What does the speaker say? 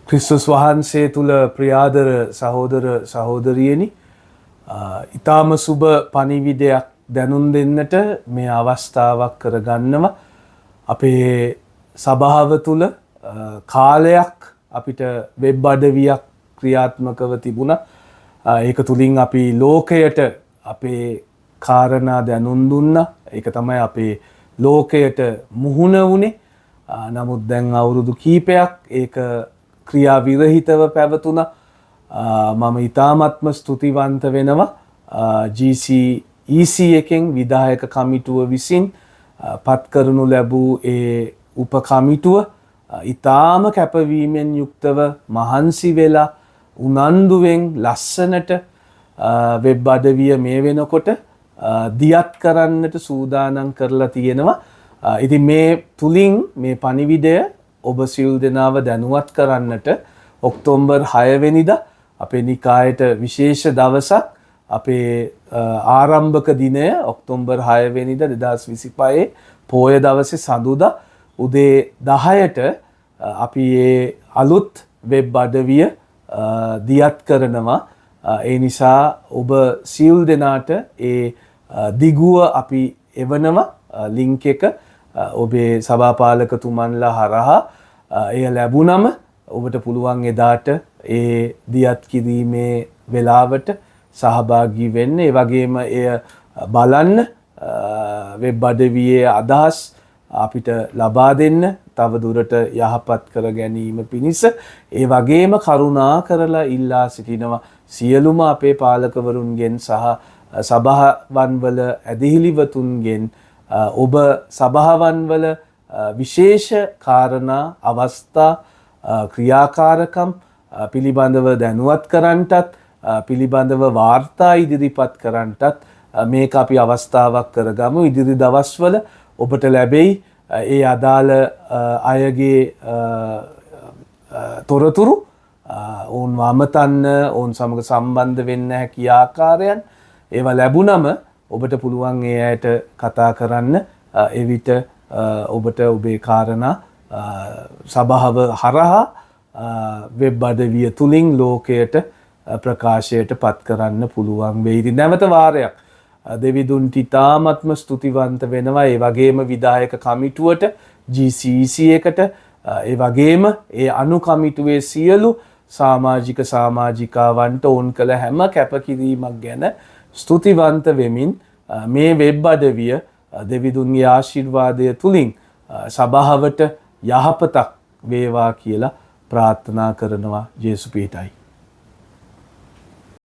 ක්‍රිස්තුස් වහන්සේ තුළ ප්‍රියාදර සහෝදර සහෝදරියනි ඊටාම සුබ පණිවිඩයක් දැනුම් දෙන්නට මේ අවස්ථාවක් කරගන්නව අපේ සභාව තුළ කාලයක් අපිට වෙබ් අඩවියක් ක්‍රියාත්මකව තිබුණා. ඒක තුලින් අපි ලෝකයට අපේ කාරණා දැනුම් දුන්නා. ඒක තමයි අපේ ලෝකයට මුහුණ වුණේ. නමුත් දැන් අවුරුදු කීපයක් ඒක ක්‍රියා විරහිතව පැවතුණා. මම ඊ타මත්ම ස්තුතිවන්ත වෙනවා GCEC එකෙන් විධායක කමිටුව විසින් පත් කරනු ලැබූ ඒ උප කමිටුව ඊ타ම කැපවීමෙන් යුක්තව මහන්සි වෙලා උනන්දුවෙන් ලස්සනට වෙබ් අඩවිය මේ වෙනකොට දියත් කරන්නට සූදානම් කරලා තියෙනවා. ඉතින් මේ තුලින් මේ පණිවිඩය ඔබ සියලු දෙනාව දැනුවත් කරන්නට ඔක්තෝබර් 6 වෙනිදා අපේ නිකායට විශේෂ දවසක් අපේ ආරම්භක දිනය ඔක්තෝබර් 6 වෙනිදා 2025 පෝය දවසේ සඳුදා උදේ 10ට අපි මේ අලුත් වෙබ් අඩවිය දියත් කරනවා. ඒ නිසා ඔබ සියලු දෙනාට ඒ දිගුව අපි එවනවා ලින්ක් එක ඔබේ සභාපාලකතුමන්ලා හරහා එය ලැබුණම ඔබට පුළුවන් එදාට ඒ දියත් කිරීමේ වෙලාවට සහභාගී වෙන්න. ඒ වගේම එය බලන්න වෙබ් අඩවියේ අදහස් අපිට ලබා දෙන්න තව දුරට යහපත් කර ගැනීම පිණිස. ඒ වගේම කරුණා කරලා ඉල්ලා සිටිනවා සියලුම අපේ පාලකවරුන්ගෙන් සහ සභාවන් වල ඇදහිලිවතුන්ගෙන් ඔබ සභාවන් වල විශේෂ කාරණා අවස්ථා ක්‍රියාකාරකම් පිළිබඳව දැනුවත් කරන්නටත් පිළිබඳව වාර්තා ඉදිරිපත් කරන්නටත් මේක අපි අවස්ථාවක් කරගමු. ඉදිරි දවස්වල ඔබට ලැබෙයි ඒ අදාළ අයගේ තොරතුරු ඔවුන් වමතන්න ඔවුන් සමග සම්බන්ධ වෙන්න හැකි ආකාරයන් ඒවා ලැබුණම ඔබට පුළුවන් ඒ අයට කතා කරන්න. එවිට ඔබට ඔබේ කාරණා සභාව හරහා වෙබ් අඩවිය තුලින් ලෝකයට ප්‍රකාශයට පත් කරන්න පුළුවන් වෙයි. නැවත වාරයක් දෙවිදුන්ට ඉතාමත්ම ස්තුතිවන්ත වෙනවා. ඒ වගේම විධායක කමිටුවට GCEC එකට ඒ වගේම ඒ අනු කමිටුවේ සියලු සමාජික සමාජිකාවන්ට ඔවුන් කළ හැම කැපකිරීමක් ගැන ස්තුතිවන්ත වෙමින් මේ වෙබ් අඩවිය දෙවිදුන්ගේ ආශිර්වාදය තුලින් සභාවට යහපතක් වේවා කියලා ප්‍රාර්ථනා කරනවා. ජේසුස් පිහිටයි.